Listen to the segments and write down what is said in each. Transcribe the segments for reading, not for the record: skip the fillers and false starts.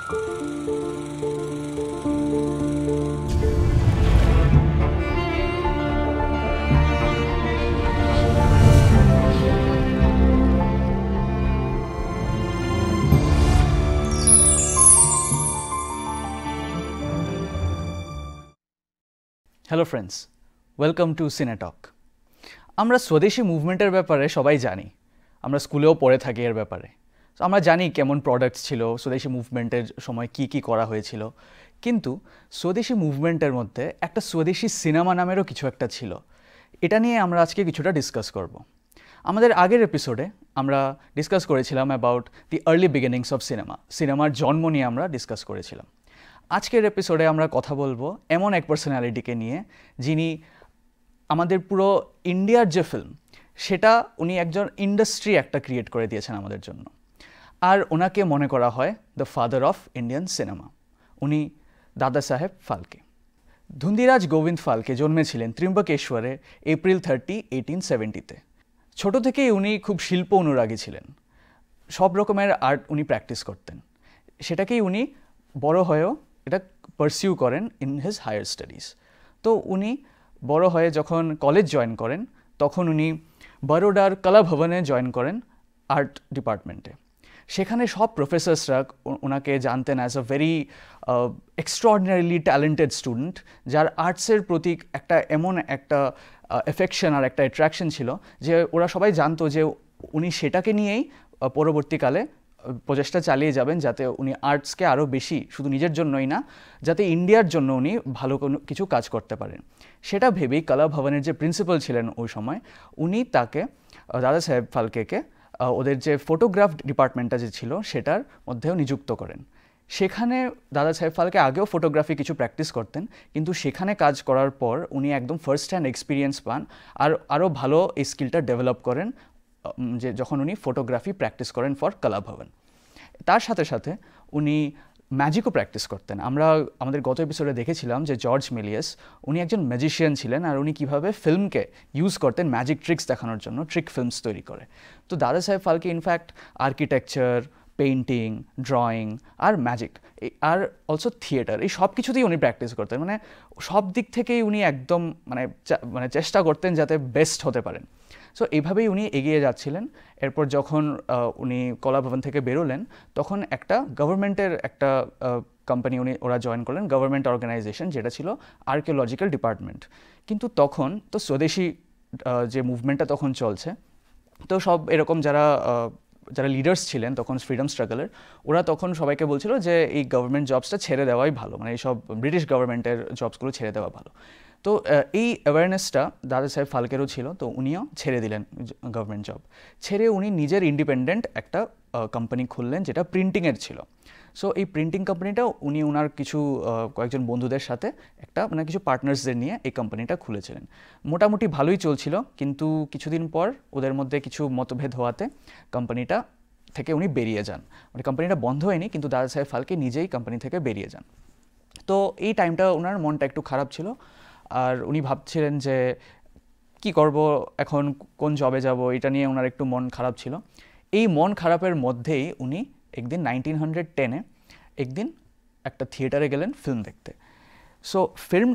Hello friends, welcome to Cinetalk. আমরা স্বদেশি মুভমেন্টের ব্যাপারে সবাই জানি, আমরা স্কুলেও পড়ে থাকি এর ব্যাপারে। তো আমরা জানি কেমন প্রোডাক্টস ছিল, স্বদেশি মুভমেন্টের সময় কি কি করা হয়েছিল। কিন্তু স্বদেশি মুভমেন্টের মধ্যে একটা স্বদেশি সিনেমা নামেরও কিছু একটা ছিল। এটা নিয়ে আমরা আজকে কিছুটা ডিসকাস করব। আমাদের আগের এপিসোডে আমরা ডিসকাস করেছিলাম about the early beginnings of সিনেমার জন্ম নিয়ে আমরা ডিসকাস করেছিলাম। আজকের এপিসোডে আমরা কথা বলবো এমন এক পার্সোনালিটিকে নিয়ে, যিনি আমাদের পুরো ইন্ডিয়ার যে ফিল্ম, সেটা উনি একজন ইন্ডাস্ট্রি একটা ক্রিয়েট করে দিয়েছেন আমাদের জন্য। আর ওনাকে মনে করা হয় the father of Indian cinema. উনি দাদা সাহেব ফালকে। ধুন্দিরাজ গোবিন্দ ফালকে জন্মেছিলেন ত্রিম্বকেশ্বরে এপ্রিল 30, 1870-তে। ছোট থেকেই উনি খুব শিল্প অনুরাগী ছিলেন। সব রকমের আর্ট উনি প্র্যাকটিস করতেন। সেটাকেই উনি বড় হয়েও এটা পারসিউ করেন ইন হিজ হায়ার স্টাডিজ। তো উনি বড় হয়ে যখন কলেজ জয়েন করেন, তখন উনি বরোডার কলা ভবনে জয়েন করেন আর্ট ডিপার্টমেন্টে। সেখানে সব প্রফেসরসরা ওনাকে জানতেন as a very extraordinarily talented student, যার আর্টসের প্রতি একটা এমন একটা এফেকশন আর একটা অ্যাট্রাকশন ছিল যে ওরা সবাই জানতো যে উনি সেটাকে নিয়েই পরবর্তীকালে প্রচেষ্টা চালিয়ে যাবেন, যাতে উনি আর্টসকে আরও বেশি, শুধু নিজের জন্যই না, যাতে ইন্ডিয়ার জন্য উনি ভালো কোনো কিছু কাজ করতে পারেন। সেটা ভেবেই কলা ভবনের যে প্রিন্সিপাল ছিলেন ওই সময়, উনি তাকে দাদা সাহেব ফালকেকে ওদের যে ফটোগ্রাফ ডিপার্টমেন্টটা যে ছিল সেটার মধ্যেও নিযুক্ত করেন। সেখানে দাদা সাহেব ফালকে আগেও ফটোগ্রাফি কিছু প্র্যাকটিস করতেন, কিন্তু সেখানে কাজ করার পর উনি একদম ফার্স্ট হ্যান্ড এক্সপিরিয়েন্স পান আর আরও ভালো এই স্কিলটা ডেভেলপ করেন যে যখন উনি ফটোগ্রাফি প্র্যাকটিস করেন ফর কলা ভবন। তার সাথে সাথে উনি ম্যাজিকও প্র্যাকটিস করতেন। আমরা আমাদের গত এপিসোডে দেখেছিলাম যে জর্জ মেলিয়াস উনি একজন ম্যাজিশিয়ান ছিলেন, আর উনি কীভাবে ফিল্মকে ইউজ করতেন ম্যাজিক ট্রিক্স দেখানোর জন্য, ট্রিক ফিল্মস তৈরি করে। তো Dada Saheb Phalke in fact architecture, painting, drawing আর ম্যাজিক আর অলসো থিয়েটার, এই সব কিছুতেই উনি প্র্যাকটিস করতেন। মানে সব দিক থেকেই উনি একদম মানে চেষ্টা করতেন যাতে বেস্ট হতে পারেন। সো এইভাবেই উনি এগিয়ে যাচ্ছিলেন। এরপর যখন উনি কলা ভবন থেকে বেরোলেন, তখন একটা গভর্নমেন্টের একটা কোম্পানি ওরা জয়েন করলেন, গভর্নমেন্ট অর্গানাইজেশন, যেটা ছিল আর্কিওলজিক্যাল ডিপার্টমেন্ট। কিন্তু তখন তো স্বদেশি যে মুভমেন্টটা তখন চলছে, তো সব এরকম যারা লিডার্স ছিলেন তখন ফ্রিডম স্ট্রাগলের, ওরা তখন সবাইকে বলছিল যে এই গভর্নমেন্ট জবসটা ছেড়ে দেওয়াই ভালো, মানে এইসব ব্রিটিশ গভর্নমেন্টের জবসগুলো ছেড়ে দেওয়া ভালো। তো এই অ্যাওয়ারনেসটা দাদা সাহেব ফালকেরও ছিল, তো উনিও ছেড়ে দিলেন গভর্নমেন্ট জব। ছেড়ে উনি নিজের ইন্ডিপেন্ডেন্ট একটা কোম্পানি খুললেন, যেটা প্রিন্টিংয়ের ছিল। সো এই প্রিন্টিং কোম্পানিটাও উনি ওনার কয়েকজন বন্ধুদের সাথে মানে কিছু পার্টনার্সদের নিয়ে এই কোম্পানিটা খুলেছিলেন। মোটামুটি ভালোই চলছিল, কিন্তু কিছুদিন পর ওদের মধ্যে কিছু মতভেদ হওয়াতে কোম্পানিটা থেকে উনি বেরিয়ে যান। মানে কোম্পানিটা বন্ধ হয়নি, কিন্তু দাদা সাহেব ফালকে নিজেই কোম্পানি থেকে বেরিয়ে যান। তো এই টাইমটা ওনার মনটা একটু খারাপ ছিল, আর উনি ভাবছিলেন যে কি করব এখন, কোন জবে যাব, এটা নিয়ে ওনার একটু মন খারাপ ছিল। এই মন খারাপের মধ্যেই উনি একদিন 1910-এ একদিন একটা থিয়েটারে গেলেন ফিল্ম দেখতে। সো ফিল্ম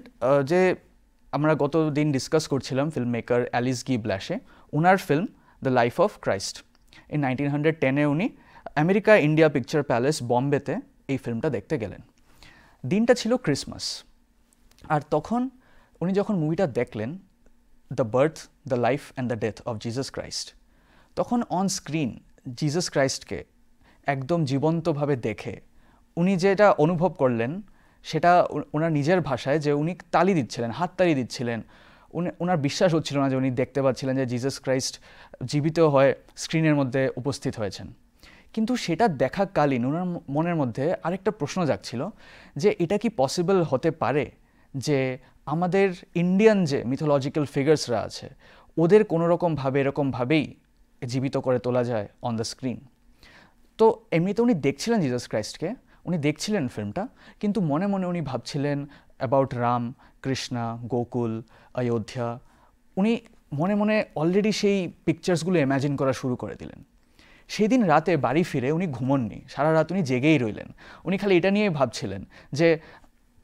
যে আমরা গত দিন ডিসকাস করছিলাম, film maker Alice Guy Blache, ওনার film the life of Christ. এই 1910-এ উনি আমেরিকা ইন্ডিয়া পিকচার প্যালেস, বম্বেতে এই ফিল্মটা দেখতে গেলেন। দিনটা ছিল ক্রিসমাস। আর তখন উনি যখন মুভিটা দেখলেন, the birth, the life and the death of Jesus Christ, তখন অন স্ক্রিন জিসাস ক্রাইস্টকে একদম জীবন্তভাবে দেখে উনি যেটা অনুভব করলেন, সেটা ওনার নিজের ভাষায়, যে উনি তালি দিচ্ছিলেন, হাততালি দিচ্ছিলেন। ওনার বিশ্বাস হচ্ছিল না যে উনি দেখতে পাচ্ছিলেন যে জিসাস ক্রাইস্ট জীবিত হয়ে স্ক্রিনের মধ্যে উপস্থিত হয়েছেন। কিন্তু সেটা দেখাকালীন ওনার মনের মধ্যে আরেকটা প্রশ্ন জাগছিল, যে এটা কি পসিবল হতে পারে যে আমাদের ইন্ডিয়ান যে মিথোলজিক্যাল ফিগার্সরা আছে, ওদের কোনোরকমভাবে এরকমভাবেই জীবিত করে তোলা যায় অন দ্য স্ক্রিন। তো এমনিতে উনি দেখছিলেন জিসাস ক্রাইস্টকে, উনি দেখছিলেন ফিল্মটা, কিন্তু মনে মনে উনি ভাবছিলেন অ্যাবাউট রাম, কৃষ্ণা, গোকুল, অযোধ্যা। উনি মনে মনে অলরেডি সেই পিকচার্সগুলো ইম্যাজিন করা শুরু করে দিলেন। সেই দিন রাতে বাড়ি ফিরে উনি ঘুমননি, সারা রাত উনি জেগেই রইলেন। উনি খালি এটা নিয়ে ভাবছিলেন যে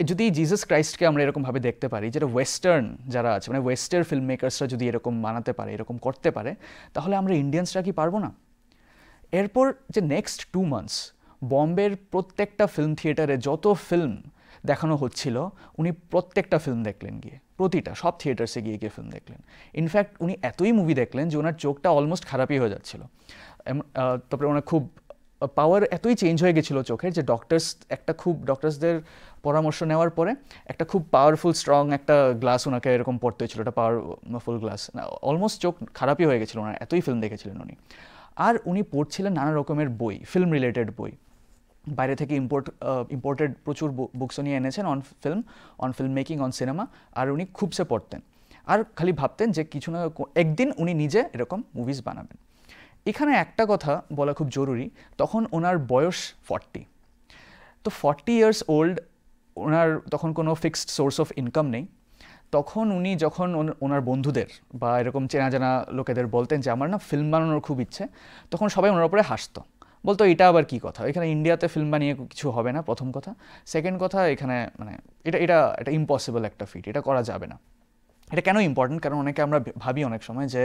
যদি জিসাস ক্রাইস্টকে আমরা এরকমভাবে দেখতে পারি, যেটা ওয়েস্টার্ন যারা আছে মানে ওয়েস্টার্ন ফিল্ম মেকার্সরা যদি এরকম বানাতে পারে, এরকম করতে পারে, তাহলে আমরা ইন্ডিয়ানসরা কি পারবো না? এরপর যে নেক্সট 2 মান্থস বম্বের প্রত্যেকটা ফিল্ম থিয়েটারে যত ফিল্ম দেখানো হচ্ছিল উনি প্রত্যেকটা ফিল্ম দেখলেন গিয়ে, প্রতিটা সব থিয়েটার্সে গিয়ে গিয়ে ফিল্ম দেখলেন। ইনফ্যাক্ট উনি এতই মুভি দেখলেন যে ওনার চোখটা অলমোস্ট খারাপই হয়ে যাচ্ছিল। তারপরে ওনার খুব পাওয়ার এতই চেঞ্জ হয়ে গেছিলো চোখের যে ডক্টরসদের পরামর্শ নেওয়ার পরে একটা খুব পাওয়ারফুল স্ট্রং একটা গ্লাস ওনাকে এরকম পড়তে হয়েছিল, একটা পাওয়ারফুল গ্লাস, অলমোস্ট চোখ খারাপই হয়ে গেছিলো ওনার, এতই ফিল্ম দেখেছিলেন উনি। আর উনি পড়ছিলেন নানা রকমের বই, ফিল্ম রিলেটেড বই, বাইরে থেকে ইম্পোর্টেড প্রচুর বুকসও নিয়ে এনেছেন on film making, on cinema, আর উনি খুবসে পড়তেন আর খালি ভাবতেন যে কিছু না একদিন উনি নিজে এরকম মুভিজ বানাবেন। এখানে একটা কথা বলা খুব জরুরি, তখন ওনার বয়স 40, তো 40 ইয়ার্স ওল্ড, ওনার তখন কোনো ফিক্সড সোর্স অফ ইনকাম নেই। তখন উনি যখন ওনার বন্ধুদের বা এরকম চেনা জানা লোকেদের বলতেন যে আমার না ফিল্ম বানানোর খুব ইচ্ছে, তখন সবাই ওনার উপরে হাসতো, বলতো এটা আবার কী কথা, এখানে ইন্ডিয়াতে ফিল্ম বানিয়ে কিছু হবে না, প্রথম কথা। সেকেন্ড কথা, এখানে মানে এটা ইম্পসিবল একটা ফিট, এটা করা যাবে না। এটা কেন ইম্পর্টেন্ট? কারণ অনেকে আমরা ভাবি অনেক সময় যে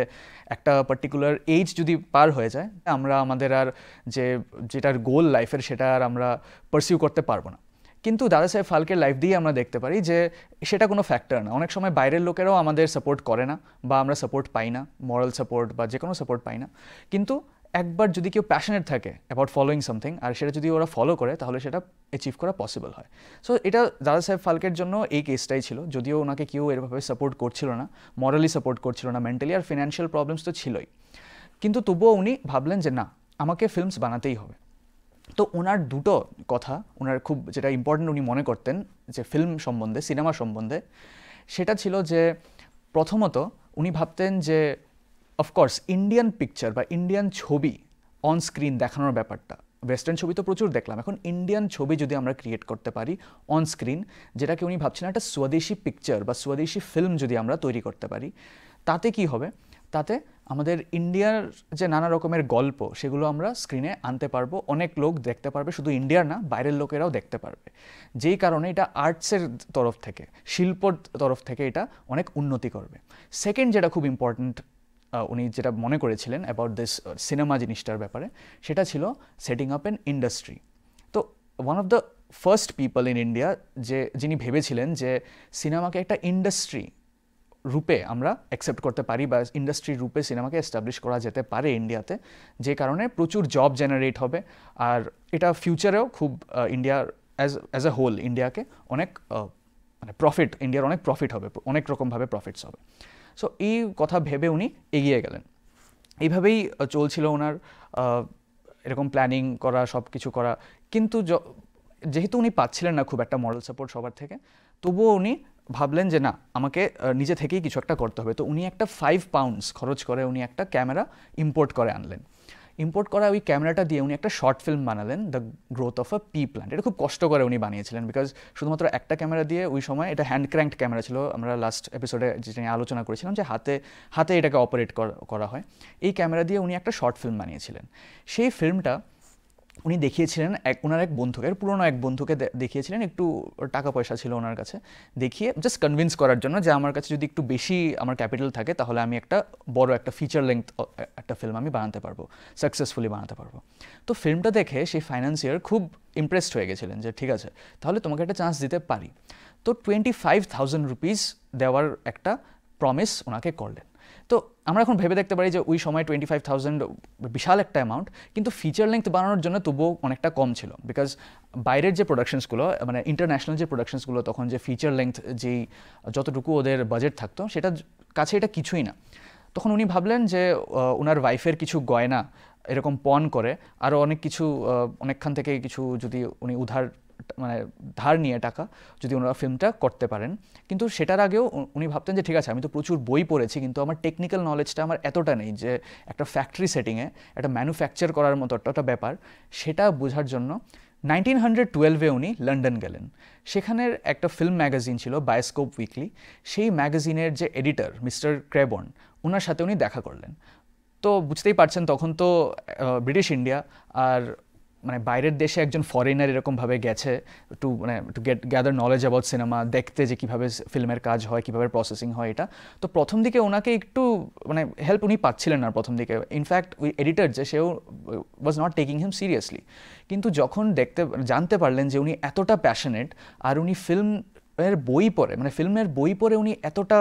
একটা পার্টিকুলার এজ যদি পার হয়ে যায় আমরা আমাদের আর যেটার গোল লাইফের সেটা আর আমরা পারসিউ করতে পারবো না। কিন্তু দাদা সাহেব ফালকের লাইফ দিয়ে আমরা দেখতে পারি যে সেটা কোনো ফ্যাক্টর না। অনেক সময় বাইরের লোকেরাও আমাদের সাপোর্ট করে না বা আমরা সাপোর্ট পাই না, মরাল সাপোর্ট বা যে কোনো সাপোর্ট পাই না। কিন্তু একবার যদি কেউ প্যাশনেট থাকে অ্যাবাউট ফলোয়িং সামথিং আর সেটা যদি ওরা ফলো করে তাহলে সেটা অ্যাচিভ করা পসিবল হয়। সো এটা দাদা সাহেব ফালকের জন্য এই কেসটাই ছিল, যদিও ওনাকে কেউ এরভাবে সাপোর্ট করছিল না, মরালি সাপোর্ট করছিল না, মেন্টালি আর ফিনান্সিয়াল প্রবলেমস তো ছিলই, কিন্তু তবুও উনি ভাবলেন যে না, আমাকে ফিল্মস বানাতেই হবে। তো ওনার দুটো কথা ওনার খুব যেটা ইম্পর্টেন্ট উনি মনে করতেন যে ফিল্ম সম্বন্ধে, সিনেমা সম্বন্ধে, সেটা ছিল যে প্রথমত উনি ভাবতেন যে অফকোর্স ইন্ডিয়ান পিকচার বা ইন্ডিয়ান ছবি অন স্ক্রিন দেখানোর ব্যাপারটা, ওয়েস্টার্ন ছবি তো প্রচুর দেখলাম, এখন ইন্ডিয়ান ছবি যদি আমরা ক্রিয়েট করতে পারি অন স্ক্রিন, যেটাকে উনি ভাবছেন একটা স্বদেশি পিকচার বা স্বদেশি ফিল্ম যদি আমরা তৈরি করতে পারি, তাতে কি হবে, তাতে আমাদের ইন্ডিয়ার যে নানা রকমের গল্প সেগুলো আমরা স্ক্রিনে আনতে পারবো, অনেক লোক দেখতে পারবে, শুধু ইন্ডিয়ার না বাইরের লোকেরাও দেখতে পারবে, যেই কারণে এটা আর্টসের তরফ থেকে, শিল্পর তরফ থেকে এটা অনেক উন্নতি করবে। সেকেন্ড যেটা খুব ইম্পর্ট্যান্ট উনি যেটা মনে করেছিলেন অ্যাবাউট দিস সিনেমা জিনিসটার ব্যাপারে, সেটা ছিল সেটিং আপ এন ইন্ডাস্ট্রি। তো one of the first people in India যিনি ভেবেছিলেন যে সিনেমাকে একটা ইন্ডাস্ট্রি রূপে আমরা অ্যাকসেপ্ট করতে পারি বা ইন্ডাস্ট্রি রূপে সিনেমাকে এস্টাবলিশ করা যেতে পারে ইন্ডিয়াতে, যে কারণে প্রচুর জব জেনারেট হবে আর এটা ফিউচারেও খুব ইন্ডিয়ার অ্যাজ এ হোল ইন্ডিয়াকে অনেক মানে প্রফিট, ইন্ডিয়ার অনেক প্রফিট হবে, অনেক রকমভাবে প্রফিটস হবে। সো এই কথা ভেবে উনি এগিয়ে গেলেন। এইভাবেই চলছিল ওনার এরকম প্ল্যানিং করা, সব কিছু করা, কিন্তু যেহেতু উনি পাচ্ছিলেন না খুব একটা মরাল সাপোর্ট সবার থেকে, তবুও উনি ভাবলেন যে না, আমাকে নিজে থেকেই কিছু একটা করতে হবে। তো উনি একটা 5 পাউন্ডস খরচ করে উনি একটা ক্যামেরা ইম্পোর্ট করে আনলেন। ইম্পোর্ট করা ওই ক্যামেরাটা দিয়ে উনি একটা শর্ট ফিল্ম বানালেন, the growth of a P plant. এটা খুব কষ্ট করে উনি বানিয়েছিলেন, বিকজ শুধুমাত্র একটা ক্যামেরা দিয়ে, ওই সময় এটা হ্যান্ড ক্র্যাঙ্কড ক্যামেরা ছিল, আমরা লাস্ট এপিসোডে যেটা নিয়ে আলোচনা করেছিলাম যে হাতে এটাকে অপারেট করা হয়। এই ক্যামেরা দিয়ে উনি একটা শর্ট ফিল্ম বানিয়েছিলেন। সেই ফিল্মটা উনি দেখিয়েছিলেন ওনার এক বন্ধুকে, পুরনো এক বন্ধুকে দেখিয়েছিলেন, একটু টাকা পয়সা ছিল ওনার কাছে, দেখিয়ে জাস্ট কনভিন্স করার জন্য যে আমার কাছে যদি একটু বেশি আমার ক্যাপিটাল থাকে তাহলে আমি একটা বড় একটা ফিচার লেংথ একটা ফিল্ম আমি বানাতে পারবো, সাকসেসফুলি বানাতে পারবো। তো ফিল্মটা দেখে সেই ফাইন্যান্সিয়ার খুব ইমপ্রেসড হয়ে গেছিলেন যে ঠিক আছে, তাহলে তোমাকে একটা চান্স দিতে পারি। তো 25,000 রুপিস দেওয়ার একটা প্রমিস ওনাকে করলেন। তো আমরা এখন ভেবে দেখতে পারি যে ওই সময় 25,000 বিশাল একটা অ্যামাউন্ট, কিন্তু ফিচার লেংথ বানানোর জন্য তবুও অনেকটা কম ছিল, বিকজ বাইরের যে প্রোডাকশনসগুলো মানে ইন্টারন্যাশনাল যে প্রোডাকশনসগুলো তখন যে ফিচার লেংথ যেই যতটুকু ওদের বাজেট থাকতো সেটা কাছে এটা কিছুই না। তখন উনি ভাবলেন যে ওনার ওয়াইফের কিছু গয়না এরকম পণ করে আরও অনেক কিছু অনেকখান থেকে কিছু যদি উনি মানে ধার নিয়ে টাকা যদি ওনারা ফিল্মটা করতে পারেন। কিন্তু সেটার আগেও উনি ভাবতেন যে ঠিক আছে, আমি তো প্রচুর বই পড়েছি কিন্তু আমার টেকনিক্যাল নলেজটা আমার এতটা নেই যে একটা ফ্যাক্টরি সেটিংয়ে একটা ম্যানুফ্যাকচার করার মতো একটা ব্যাপার, সেটা বোঝার জন্য 1912-এ উনি লন্ডন গেলেন। সেখানের একটা ফিল্ম ম্যাগাজিন ছিল বায়োস্কোপ উইকলি, সেই ম্যাগাজিনের যে এডিটর মিস্টার ক্রেবর্ন, ওনার সাথে উনি দেখা করলেন। তো বুঝতেই পারছেন তখন তো ব্রিটিশ ইন্ডিয়া, আর মানে বাইরের দেশে একজন ফরেনার এরকমভাবে গেছে two gather knowledge about cinema, দেখতে যে কীভাবে ফিল্মের কাজ হয়, কীভাবে প্রসেসিং হয় এটা। তো প্রথম দিকে ওনাকে একটু মানে হেল্প উনি পাচ্ছিলেন না প্রথম দিকে। ইনফ্যাক্ট ওই এডিটর যে সেও was not taking him seriously. কিন্তু যখন জানতে পারলেন যে উনি এতটা প্যাশনেট, আর উনি ফিল্মের বই পড়ে, মানে ফিল্মের বই পড়ে উনি এতটা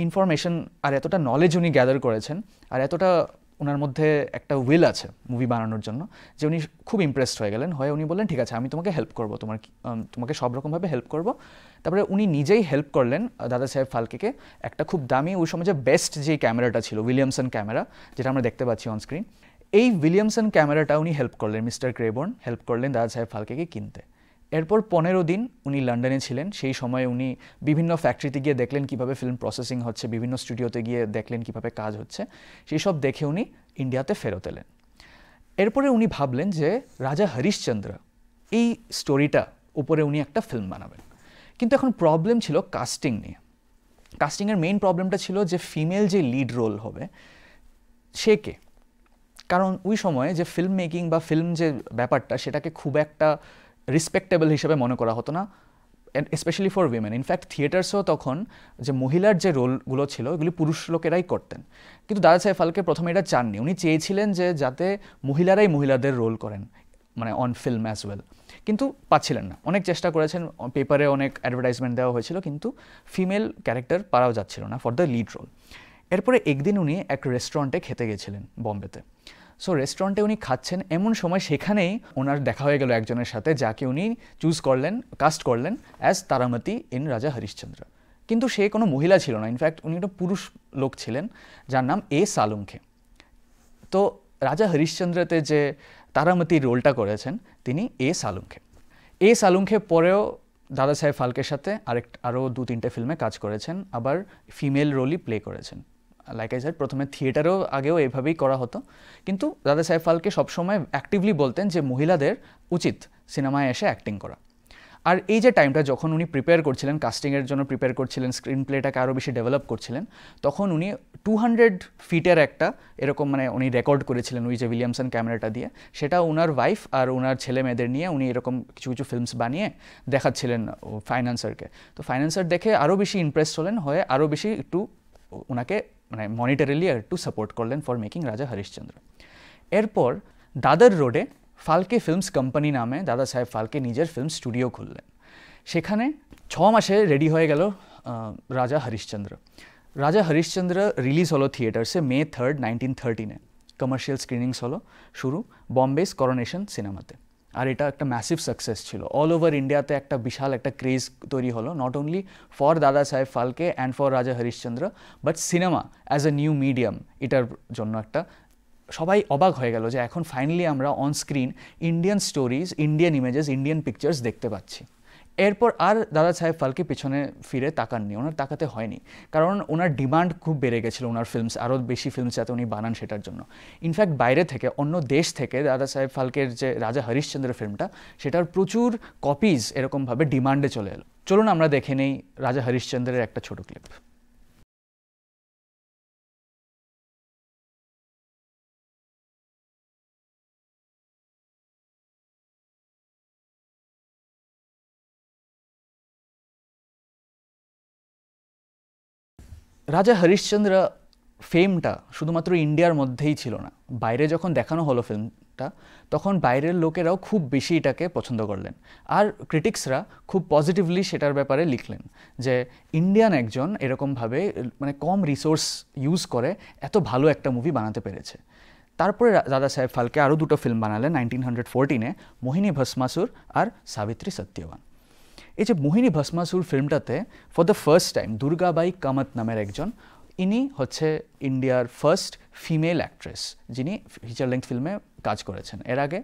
ইনফরমেশন আর এতটা নলেজ উনি গ্যাদার করেছেন, আর এতটা ওনার মধ্যে একটা উইল আছে মুভি বানানোর জন্য, যে উনি খুব ইমপ্রেসড হয়ে গেলেন। উনি বললেন ঠিক আছে আমি তোমাকে হেল্প করবো, তোমাকে সব রকমভাবে হেল্প করবো। তারপরে উনি নিজেই হেল্প করলেন দাদা সাহেব ফালকেকে একটা খুব দামি, ওই সময় যে বেস্ট যে ক্যামেরাটা ছিল উইলিয়ামসন ক্যামেরা, যেটা আমরা দেখতে পাচ্ছি অন স্ক্রিন, এই উইলিয়ামসন ক্যামেরাটা উনি হেল্প করলেন, মিস্টার ক্রেবর্ন হেল্প করলেন দাদা সাহেব ফালকেকে কিনতে। এরপর 15 দিন উনি লন্ডনে ছিলেন। সেই সময় উনি বিভিন্ন ফ্যাক্টরিতে গিয়ে দেখলেন কীভাবে ফিল্ম প্রসেসিং হচ্ছে, বিভিন্ন স্টুডিওতে গিয়ে দেখলেন কীভাবে কাজ হচ্ছে। সেই সব দেখে উনি ইন্ডিয়াতে ফেরত এলেন। এরপরে উনি ভাবলেন যে রাজা হরিশ্চন্দ্র এই স্টোরিটা উপরে উনি একটা ফিল্ম বানাবেন। কিন্তু এখন প্রবলেম ছিল কাস্টিং নিয়ে। কাস্টিংয়ের মেইন প্রবলেমটা ছিল যে ফিমেল যে লিড রোল হবে সে কে। কারণ ওই সময়ে যে ফিল্ম মেকিং বা ফিল্ম যে ব্যাপারটা, সেটাকে খুব একটা রেসপেক্টেবল হিসেবে মনে করা হতো না, স্পেশালি ফর উইমেন। ইনফ্যাক্ট থিয়েটার্সও তখন যে মহিলার যে রোলগুলো ছিল ওগুলি পুরুষ লোকেরাই করতেন। কিন্তু দাদা সাহেব ফালকে প্রথমে এটা চাননি। উনি চেয়েছিলেন যে যাতে মহিলারাই মহিলাদের রোল করেন, মানে অন ফিল্ম অ্যাজ ওয়েল। কিন্তু পাচ্ছিলেন না। অনেক চেষ্টা করেছেন, পেপারে অনেক অ্যাডভার্টাইজমেন্ট দেওয়া হয়েছিল, কিন্তু ফিমেল ক্যারেক্টার পাওয়া যাচ্ছিল না ফর দ্য লিড রোল। এরপরে একদিন উনি এক রেস্টুরেন্টে খেতে গেছিলেন বোম্বেতে। সো রেস্টুরেন্টে উনি খাচ্ছেন, এমন সময় সেখানেই ওনার দেখা হয়ে গেল একজনের সাথে, যাকে উনি কাস্ট করলেন অ্যাজ তারামতি ইন রাজা হরিশ্চন্দ্র। কিন্তু সে কোনো মহিলা ছিল না, ইনফ্যাক্ট উনি একটা পুরুষ লোক ছিলেন যার নাম এ সালুঙ্খে। তো রাজা হরিশ্চন্দ্রতে যে তারামতির রোলটা করেছেন তিনি এ সালুঙ্খে পরেও দাদা সাহেব ফালকের সাথে আরও 2-3টে ফিল্মে কাজ করেছেন, আবার ফিমেল রোলই প্লে করেছেন। লাইক আই সেড, প্রথমে থিয়েটারেও আগেও এভাবেই করা হতো, কিন্তু দাদা সাহেব ফালকে সবসময় অ্যাক্টিভলি বলতেন যে মহিলাদের উচিত সিনেমায় এসে অ্যাক্টিং করা। আর এই যে টাইমটা যখন উনি প্রিপেয়ার করছিলেন, কাস্টিংয়ের জন্য প্রিপেয়ার করছিলেন, স্ক্রিন প্লেটাকে আরও বেশি ডেভেলপ করছিলেন, তখন উনি 200 ফিটের একটা এরকম মানে উনি রেকর্ড করেছিলেন ওই যে উইলিয়ামসন ক্যামেরাটা দিয়ে। সেটা ওনার ওয়াইফ আর ওনার ছেলে মেয়েদের নিয়ে উনি এরকম কিছু কিছু ফিল্মস বানিয়ে দেখাচ্ছিলেন ফাইন্যান্সারকে। তো ফাইন্যান্সার দেখে আরও বেশি ইমপ্রেস হলেন, হয়ে আরও বেশি একটু ওনাকে মানে মনিটারিলি একটু সাপোর্ট করলেন ফর মেকিং রাজা হরিশ্চন্দ্র। এরপর দাদর রোডে ফালকে ফিল্মস কোম্পানি নামে দাদা সাহেব ফালকে নিজের ফিল্ম স্টুডিও খুললেন। সেখানে 6 মাসে রেডি হয়ে গেল রাজা হরিশ্চন্দ্র রিলিজ হলো থিয়েটার্সে May 3, 1913। কমার্শিয়াল স্ক্রিনিংস হলো শুরু বম্বেস করোনেশন সিনেমাতে। আর এটা একটা ম্যাসিভ সাকসেস ছিল। অল ওভার ইন্ডিয়াতে একটা বিশাল একটা ক্রেজ তৈরি হলো, নট অনলি ফর দাদা সাহেব ফালকে অ্যান্ড ফর রাজা Harishchandra, but cinema as a new medium, এটার জন্য একটা সবাই অবাক হয়ে গেল যে এখন ফাইনালি আমরা on screen Indian stories, Indian images, Indian pictures দেখতে পাচ্ছি। এরপর আর দাদা সাহেব ফালকে পিছনে ফিরে তাকাননি, ওনার তাকাতে হয়নি, কারণ ওনার ডিমান্ড খুব বেড়ে গেছিলো ওনার ফিল্মস, আরও বেশি ফিল্মস যাতে উনি বানান সেটার জন্য। ইনফ্যাক্ট বাইরে থেকে, অন্য দেশ থেকে দাদা সাহেব ফালকের যে রাজা হরিশ্চন্দ্র ফিল্মটা, সেটার প্রচুর কপিজ এরকমভাবে ডিমান্ডে চলে এলো। চলুন আমরা দেখে নেই রাজা হরিশ্চন্দ্রের একটা ছোট ক্লিপ। রাজা হরিশ্চন্দ্র ফেমটা শুধুমাত্র ইন্ডিয়ার মধ্যেই ছিল না, বাইরে যখন দেখানো হলো ফিল্মটা, তখন বাইরের লোকেরাও খুব বেশি এটাকে পছন্দ করলেন। আর ক্রিটিক্সরা খুব পজিটিভলি সেটার ব্যাপারে লিখলেন যে ইন্ডিয়ান একজন এরকমভাবে মানে কম রিসোর্স ইউজ করে এত ভালো একটা মুভি বানাতে পেরেছে। তারপরে দাদা সাহেব ফালকে আরও 2টো ফিল্ম বানালেন 1914-এ, মোহিনী ভস্মাসুর আর সাবিত্রী সত্যবান। এই যে মোহিনী ভস্মাসুর ফিল্মটাতে for the first time Durgabai Kamat নামের একজন, ইনি হচ্ছে ইন্ডিয়ার ফার্স্ট ফিমেল অ্যাক্ট্রেস যিনি ফিচার লেংথ ফিল্মে কাজ করেছেন। এর আগে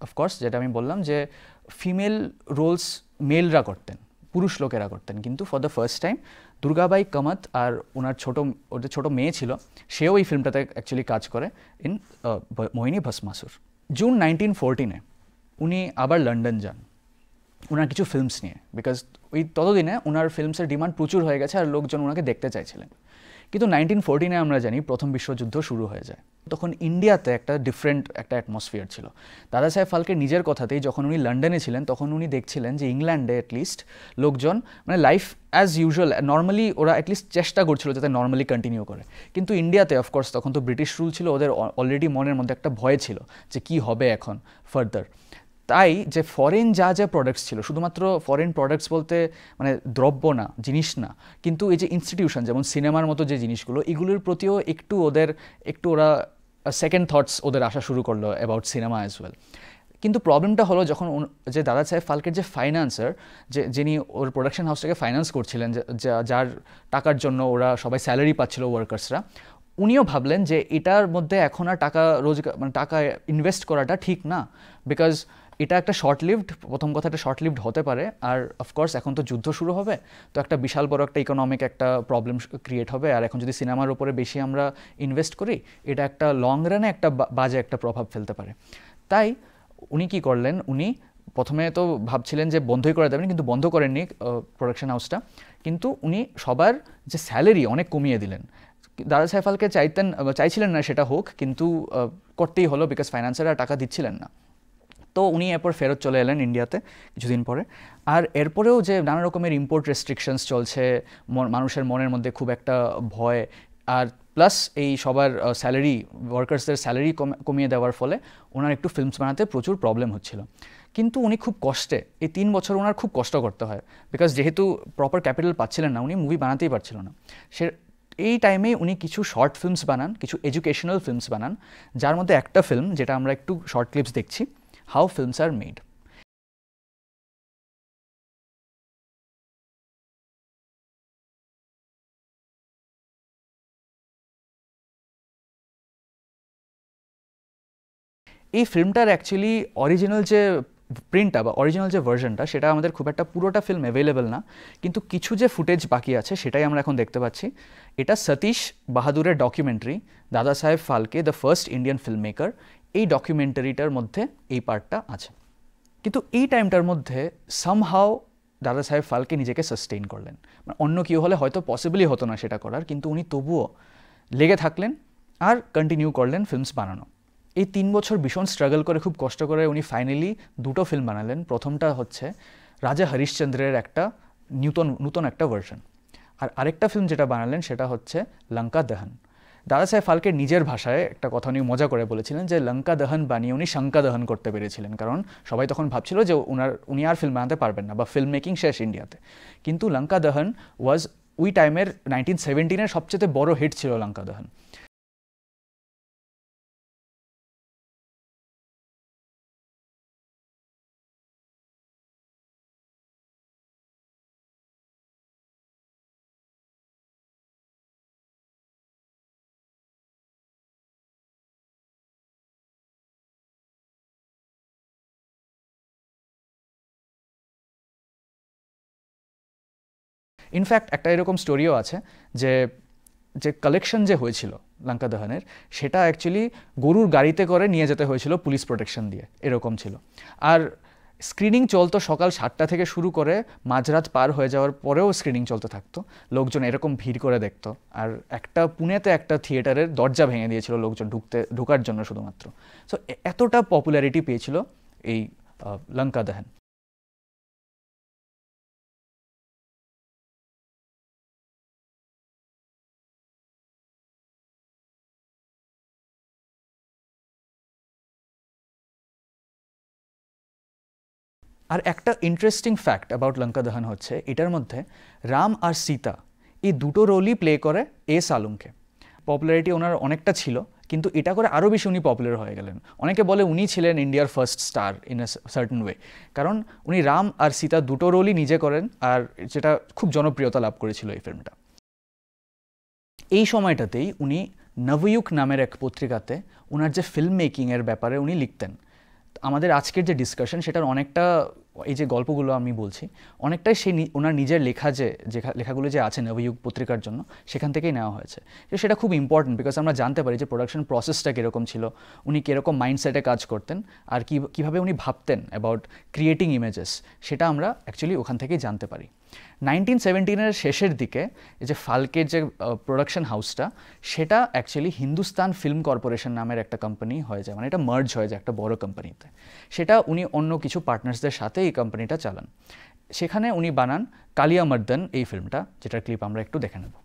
অফকোর্স যেটা আমি বললাম যে ফিমেল রোলস মেলরা করতেন, পুরুষ লোকেরা করতেন, কিন্তু for the first time Durgabai কামত আর ওনার ওদের ছোটো মেয়ে ছিল, সেও এই ফিল্মটাতে অ্যাকচুয়ালি কাজ করে ইন মোহিনী ভস্মাসুর। জুন 1914-এ উনি আবার লন্ডন যান ওনার কিছু ফিল্মস নিয়ে, বিকজ ওই ততদিনে ওনার ফিল্মসের ডিমান্ড প্রচুর হয়ে গেছে আর লোকজন ওনাকে দেখতে চাইছিলেন। কিন্তু 1914-এ আমরা জানি প্রথম বিশ্বযুদ্ধ শুরু হয়ে যায়। তখন ইন্ডিয়াতে একটা ডিফারেন্ট একটা অ্যাটমসফিয়ার ছিল। দাদা সাহেব ফালকে নিজের কথাতেই যখন উনি লন্ডনে ছিলেন তখন উনি দেখছিলেন যে ইংল্যান্ডে অ্যাটলিস্ট লোকজন মানে লাইফ অ্যাজ ইউজুয়াল নর্মালি ওরা অ্যাটলিস্ট চেষ্টা করছিল যাতে নর্মালি কন্টিনিউ করে, কিন্তু ইন্ডিয়াতে অফকোর্স তখন তো ব্রিটিশ রুল ছিল, ওদের অলরেডি মনের মধ্যে একটা ভয় ছিল যে কি হবে এখন ফার্দার। তাই যে ফরেন যা যা প্রোডাক্টস ছিল, শুধুমাত্র ফরেন প্রোডাক্টস বলতে মানে দ্রব্য না, জিনিস না, কিন্তু এই যে ইনস্টিটিউশন যেমন সিনেমার মতো যে জিনিসগুলো, এগুলোর প্রতিও একটু ওরা সেকেন্ড থটস ওদের আসা শুরু করলো অ্যাবাউট সিনেমা অ্যাজ ওয়েল। কিন্তু প্রবলেমটা হলো যখন যে দাদা সাহেব ফালকের যে ফাইন্যান্সার, যিনি ওর প্রোডাকশন হাউসটাকে ফাইন্যান্স করছিলেন, যার টাকার জন্য ওরা সবাই স্যালারি পাচ্ছিল ওয়ার্কার্সরা, উনিও ভাবলেন যে এটার মধ্যে এখন আর টাকা রোজগার মানে টাকা ইনভেস্ট করাটা ঠিক না, বিকজ এটা একটা শর্ট লিভড, প্রথম কথা একটা শর্ট লিভড হতে পারে, আর অফকোর্স এখন তো যুদ্ধ শুরু হবে, তো একটা বিশাল বড় একটা ইকোনমিক একটা প্রবলেম ক্রিয়েট হবে, আর এখন যদি সিনেমার উপরে বেশি আমরা ইনভেস্ট করি এটা একটা লং রানে একটা বাজে একটা প্রভাব ফেলতে পারে। তাই উনি কি করলেন, উনি প্রথমে তো ভাবছিলেন যে বন্ধই করে দেবেন, কিন্তু বন্ধ করেননি প্রোডাকশন হাউসটা, কিন্তু উনি সবার যে স্যালারি অনেক কমিয়ে দিলেন। দাদা সাহেব ফালকে চাইছিলেন না সেটা হোক, কিন্তু করতেই হলো বিকজ ফাইন্যান্সাররা টাকা দিচ্ছিলেন না। তো উনি এরপর ফেরত চলে এলেন ইন্ডিয়াতে কিছুদিন পরে। আর এরপরেও যে নানা রকমের ইম্পোর্ট রেস্ট্রিকশনস চলছে, মানুষের মনের মধ্যে খুব একটা ভয়, আর প্লাস এই সবার স্যালারি, ওয়ার্কার্সদের স্যালারি কমিয়ে দেওয়ার ফলে ওনার একটু ফিল্মস বানাতে প্রচুর প্রবলেম হচ্ছিল। কিন্তু উনি খুব কষ্টে, এই 3 বছর ওনার খুব কষ্ট করতে হয়, বিকজ যেহেতু প্রপার ক্যাপিটাল পাচ্ছিলেন না, উনি মুভি বানাতেই পারছিল না। এই টাইমেই উনি কিছু শর্ট ফিল্মস বানান, কিছু এডুকেশনাল ফিল্মস বানান, যার মধ্যে একটা ফিল্ম যেটা আমরা একটু শর্ট ক্লিপস দেখছি, হাউ ফিল্মস আর মেড। এই ফিল্মটার অ্যাকচুয়ালি অরিজিনাল যে প্রিন্টটা বা অরিজিনাল যে ভার্জনটা, সেটা আমাদের খুব একটা পুরোটা ফিল্ম অ্যাভেলেবেল না, কিন্তু কিছু যে ফুটেজ বাকি আছে সেটাই আমরা এখন দেখতে পাচ্ছি। এটা সতীশ বাহাদুরের ডকুমেন্টারি, দাদা Saheb Phalke the first Indian film maker. এই ডকুমেন্টারিটার মধ্যে এই পার্টটা আছে। কিন্তু এই টাইমটার মধ্যে সামহাও দাদা সাহেব ফালকে নিজেকে সাস্টেইন করলেন, মানে অন্য কেউ হলে হয়তো পসিবলই হতো না সেটা করার, কিন্তু উনি তবুও লেগে থাকলেন আর কন্টিনিউ করলেন ফিল্মস বানানো। এই 3 বছর ভীষণ স্ট্রাগল করে, খুব কষ্ট করে উনি ফাইনালি 2টো ফিল্ম বানালেন। প্রথমটা হচ্ছে রাজা হরিশ্চন্দ্রের একটা নূতন একটা ভার্সন, আর আরেকটা ফিল্ম যেটা বানালেন সেটা হচ্ছে লঙ্কা দহন। দাদা সাহেব ফালকে নিজের ভাষায় একটা কথা উনি মজা করে বলেছিলেন যে লঙ্কা দহন বানিয়ে উনি শঙ্কা দহন করতে পেরেছিলেন, কারণ সবাই তখন ভাবছিল যে উনি আর ফিল্ম বানাতে পারবেন না বা ফিল্ম মেকিং শেষ ইন্ডিয়াতে। কিন্তু লঙ্কা দহন ওয়াজ ওই টাইমের 1917-এর সবচেয়ে বড় হিট ছিল লঙ্কা দহন। ইনফ্যাক্ট একটা এরকম স্টোরিও আছে যে যে কালেকশন যে হয়েছিল লঙ্কা দহনের, সেটা অ্যাকচুয়ালি গরুর গাড়িতে করে নিয়ে যেতে হয়েছিল পুলিশ প্রোটেকশন দিয়ে, এরকম ছিল। আর স্ক্রিনিং চলতো সকাল 7টা থেকে শুরু করে মাঝরাত পার হয়ে যাওয়ার পরেও স্ক্রিনিং চলতে থাকতো, লোকজন এরকম ভিড় করে দেখতো। আর পুনেতে একটা থিয়েটারের দরজা ভেঙে দিয়েছিল লোকজন ঢোকার জন্য শুধুমাত্র। সো এতটা পপুলারিটি পেয়েছিল এই লঙ্কা দহন। আর একটা ইন্টারেস্টিং ফ্যাক্ট অ্যাবাউট লঙ্কা দহন হচ্ছে এটার মধ্যে রাম আর সীতা এই দুটো রোলই প্লে করে সালুঙ্কে। পপুলারিটি ওনার অনেকটা ছিল, কিন্তু এটা করে আরও বেশি উনি পপুলার হয়ে গেলেন। অনেকে বলে উনি ছিলেন ইন্ডিয়ার first star in a certain way, কারণ উনি রাম আর সীতা দুটো রোলই নিজে করেন, আর যেটা খুব জনপ্রিয়তা লাভ করেছিল এই ফিল্মটা। এই সময়টাতেই উনি নবযুগ নামের এক পত্রিকাতে ওনার যে ফিল্ম মেকিংয়ের ব্যাপারে উনি লিখতেন। আমাদের আজকের যে ডিসকাশন সেটার এই যে গল্পগুলো আমি বলছি অনেকটাই সেই ওনার নিজের লেখা যে লেখাগুলো যে আছে নবযুগ পত্রিকার জন্য সেখান থেকেই নেওয়া হয়েছে। তো সেটা খুব ইম্পর্টেন্ট বিকজ আমরা জানতে পারি যে প্রোডাকশন প্রসেসটা কীরকম ছিল, উনি কীরকম মাইন্ডসেটে কাজ করতেন, আর কীভাবে উনি ভাবতেন অ্যাবাউট ক্রিয়েটিং ইমেজেস, সেটা আমরা অ্যাকচুয়ালি ওখান থেকেই জানতে পারি। 1917-এর শেষের দিকে এই যে ফালকের যে প্রোডাকশন হাউসটা সেটা অ্যাকচুয়ালি হিন্দুস্তান ফিল্ম কর্পোরেশন নামের একটা কোম্পানি হয়ে যায়, মানে এটা মার্জ হয়ে যায় একটা বড় কোম্পানিতে। সেটা উনি অন্য কিছু পার্টনার্সদের সাথে এই কোম্পানিটা চালান। সেখানে উনি বানান কালিয়ামর্দন এই ফিল্মটা, যেটার ক্লিপ আমরা একটু দেখে নেব।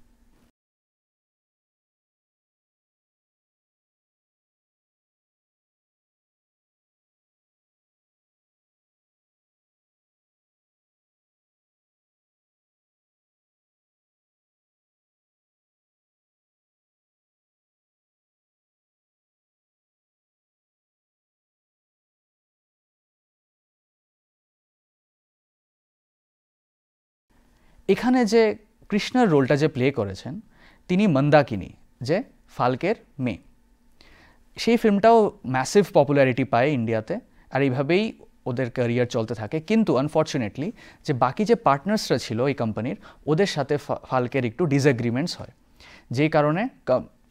এখানে যে কৃষ্ণার রোলটা যে প্লে করেছেন তিনি মন্দাকিনী, যে ফালকের মেয়ে। সেই ফিল্মটাও ম্যাসিভ পপুলারিটি পায় ইন্ডিয়াতে, আর এইভাবেই ওদের ক্যারিয়ার চলতে থাকে। কিন্তু আনফর্চুনেটলি যে বাকি যে পার্টনার্সরা ছিল এই কোম্পানির, ওদের সাথে ফালকের একটু ডিসএগ্রিমেন্টস হয়, যেই কারণে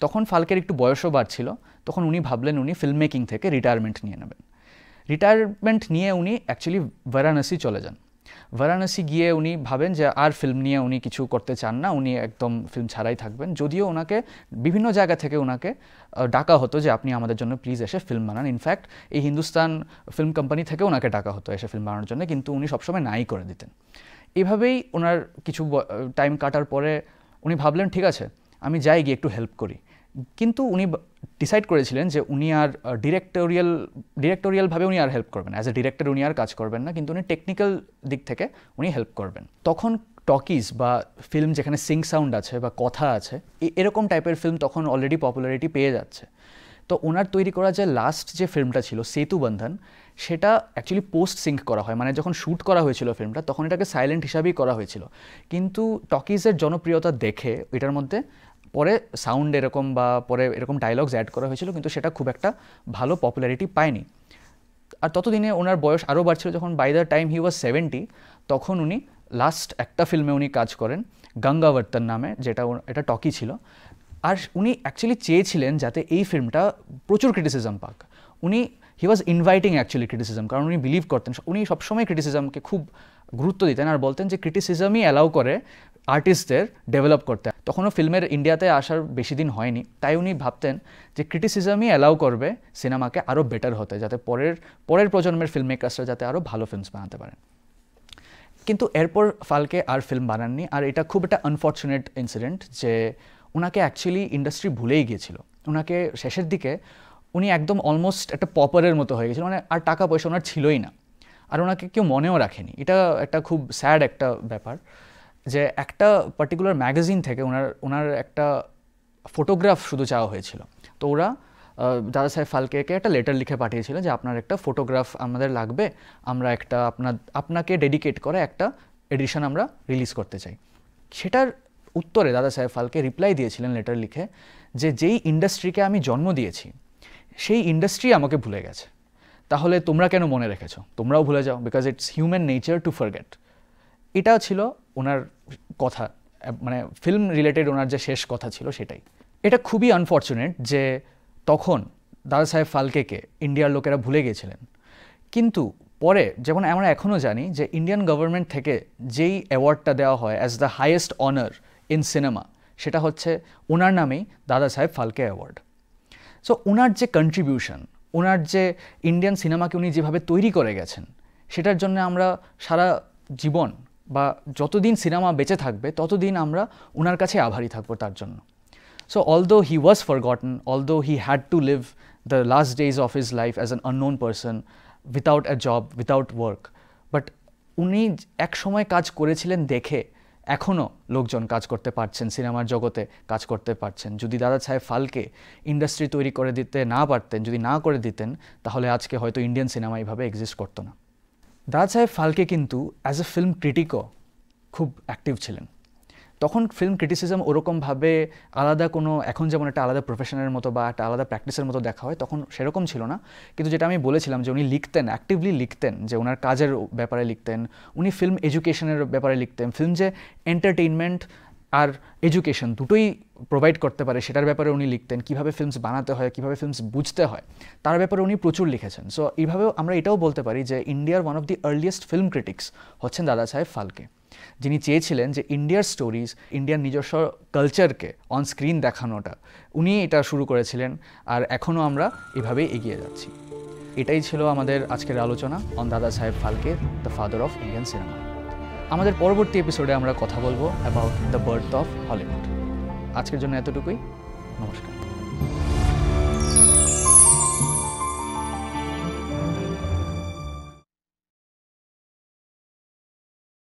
তখন ফালকের একটু বয়সও বাড়ছিল। তখন উনি ভাবলেন উনি ফিল্ম মেকিং থেকে রিটায়ারমেন্ট নিয়ে নেবেন। রিটায়ারমেন্ট নিয়ে উনি অ্যাকচুয়ালি বারাণসী চলে যান। বারাণসী গিয়ে উনি ভাবেন যে আর ফিল্ম নিয়ে উনি কিছু করতে চান না, উনি একদম ফিল্ম ছাড়াই থাকবেন। যদিও ওনাকে বিভিন্ন জায়গা থেকে ওনাকে ডাকা হতো যে আপনি আমাদের জন্য প্লিজ এসে ফিল্ম বানান। ইনফ্যাক্ট এই হিন্দুস্তান ফিল্ম কোম্পানি থেকে ওনাকে ডাকা হতো এসে ফিল্ম বানানোর জন্য, কিন্তু উনি সবসময় নাই করে দিতেন। এভাবেই ওনার কিছু টাইম কাটার পরে উনি ভাবলেন ঠিক আছে আমি যাই গিয়ে একটু হেল্প করি। কিন্তু উনি ডিসাইড করেছিলেন যে উনি আর ডিরেক্টোরিয়ালভাবে উনি আর হেল্প করবেন না, অ্যাজ এ ডিরেক্টর উনি আর কাজ করবেন না, কিন্তু উনি টেকনিক্যাল দিক থেকে উনি হেল্প করবেন। তখন টকিজ বা ফিল্ম যেখানে সিং সাউন্ড আছে বা কথা আছে এরকম টাইপের ফিল্ম তখন অলরেডি পপুলারিটি পেয়ে যাচ্ছে। তো ওনার তৈরি করা যে লাস্ট যে ফিল্মটা ছিল সেতু বন্ধন, সেটা অ্যাকচুয়ালি পোস্ট সিঙ্ক করা হয়, মানে যখন শ্যুট করা হয়েছিল ফিল্মটা তখন এটাকে সাইলেন্ট হিসাবেই করা হয়েছিল। কিন্তু টকিজের জনপ্রিয়তা দেখে এটার মধ্যে পরে সাউন্ড এরকম বা পরে এরকম ডায়লগস অ্যাড করা হয়েছিল, কিন্তু সেটা খুব একটা ভালো পপুলারিটি পায়নি। আর ততদিনে ওনার বয়স আরও বাড়ছিল, যখন বাই দ্য টাইম হি ওয়াজ 70 তখন উনি লাস্ট একটা ফিল্মে উনি কাজ করেন গঙ্গাবর্তন নামে, এটা টকি ছিল। আর উনি অ্যাকচুয়ালি চেয়েছিলেন যাতে এই ফিল্মটা প্রচুর ক্রিটিসিজম পাক। হি ওয়াজ ইনভাইটিং অ্যাকচুয়ালি ক্রিটিসিজম, কারণ উনি বিলিভ করতেন, উনি সবসময় ক্রিটিসিজমকে খুব গুরুত্ব দিতেন আর বলতেন যে ক্রিটিসিজমই অ্যালাউ করে আর্টিস্টদের ডেভেলপ করতে। তখনও ফিল্মের ইন্ডিয়াতে আসার বেশি দিন হয়নি, তাই উনি ভাবতেন যে ক্রিটিসিজমই অ্যালাউ করবে সিনেমাকে আরও বেটার হতে, যাতে পরের প্রজন্মের ফিল্ম মেকার্সরা যাতে আরও ভালো ফিল্মস বানাতে পারেন। কিন্তু এরপর ফালকে আর ফিল্ম বানাননি, আর এটা খুব একটা আনফর্চুনেট ইনসিডেন্ট যে ওনাকে অ্যাকচুয়ালি ইন্ডাস্ট্রি ভুলেই গিয়েছিল। ওনাকে শেষের দিকে উনি একদম অলমোস্ট একটা পপারের মতো হয়ে গেছিল, মানে আর টাকা পয়সা ওনার ছিলই না, আর ওনাকে কেউ মনেও রাখেনি। এটা একটা খুব স্যাড একটা ব্যাপার যে একটা পার্টিকুলার ম্যাগাজিন থেকে ওনার একটা ফটোগ্রাফ শুধু চাওয়া হয়েছিল। তো ওরা দাদা সাহেব ফালকেকে একটা লেটার লিখে পাঠিয়েছিল যে আপনার একটা ফটোগ্রাফ আমাদের লাগবে, আমরা একটা আপনাকে ডেডিকেট করে একটা এডিশন আমরা রিলিজ করতে চাই। সেটার উত্তরে দাদা সাহেব ফালকে রিপ্লাই দিয়েছিলেন লেটার লিখে যে যেই ইন্ডাস্ট্রিকে আমি জন্ম দিয়েছি সেই ইন্ডাস্ট্রি আমাকে ভুলে গেছে, তাহলে তোমরা কেন মনে রেখেছো, তোমরাও ভুলে যাও, because it's human nature two forget. এটা ছিল ওনার কথা, মানে ফিল্ম রিলেটেড ওনার যে শেষ কথা ছিল সেটাই। এটা খুবই আনফর্চুনেট যে তখন দাদা সাহেব ফালকেকে ইন্ডিয়ার লোকেরা ভুলে গিয়েছিলেন। কিন্তু পরে যেমন আমরা এখনও জানি যে ইন্ডিয়ান গভর্নমেন্ট থেকে যেই অ্যাওয়ার্ডটা দেওয়া হয় as the highest honour in cinema, সেটা হচ্ছে ওনার নামেই দাদা সাহেব ফালকে অ্যাওয়ার্ড। সো ওনার যে কন্ট্রিবিউশন, ওনার যে ইন্ডিয়ান সিনেমাকে উনি যেভাবে তৈরি করে গেছেন, সেটার জন্য আমরা সারা জীবন বা যতদিন সিনেমা বেঁচে থাকবে ততদিন আমরা ওনার কাছে আভারী থাকবো তার জন্য। So although he was forgotten, although he had to live the last days of his life as an unknown person, without a job, without work, but উনি এক সময় কাজ করেছিলেন দেখে এখনও লোকজন কাজ করতে পারছেন, সিনেমার জগতে কাজ করতে পারছেন। যদি দাদা সাহেব ফালকে ইন্ডাস্ট্রি তৈরি করে দিতে না পারতেন, যদি না করে দিতেন, তাহলে আজকে হয়তো ইন্ডিয়ান সিনেমা এইভাবে এক্সিস্ট করতো না। দাদা সাহেব ফালকে কিন্তু অ্যাজ এ ফিল্ম ক্রিটিকও খুব অ্যাক্টিভ ছিলেন। তখন ফিল্ম ক্রিটিসিজম ওরকমভাবে আলাদা কোনো, এখন যেমন একটা আলাদা প্রফেশনের মতো বা একটা আলাদা প্র্যাকটিসের মতো দেখা হয়, তখন সেরকম ছিল না। কিন্তু যেটা আমি বলেছিলাম যে উনি লিখতেন, অ্যাক্টিভলি লিখতেন, যে ওনার কাজের ব্যাপারে লিখতেন, উনি ফিল্ম এডুকেশনের ব্যাপারে লিখতেন, ফিল্ম যে এন্টারটেইনমেন্ট আর এডুকেশন দুটোই প্রোভাইড করতে পারে সেটার ব্যাপারে উনি লিখতেন, কীভাবে ফিল্মস বানাতে হয়, কীভাবে ফিল্মস বুঝতে হয় তার ব্যাপারে উনি প্রচুর লিখেছেন। সো এইভাবেও আমরা এটাও বলতে পারি যে ইন্ডিয়ার one of the earliest film critics হচ্ছেন দাদা সাহেব ফালকে, যিনি চেয়েছিলেন যে ইন্ডিয়ার স্টোরিজ, ইন্ডিয়ার নিজস্ব কালচারকে অন স্ক্রিন দেখানোটা, উনি এটা শুরু করেছিলেন। আর এখনও আমরা এভাবেই এগিয়ে যাচ্ছি। এটাই ছিল আমাদের আজকের আলোচনা অন দাদা Saheb Phalke, the father of Indian cinema. আমাদের পরবর্তী এপিসোডে আমরা কথা বলবো about the birth of Hollywood. আজকের জন্য এতটুকুই, নমস্কার।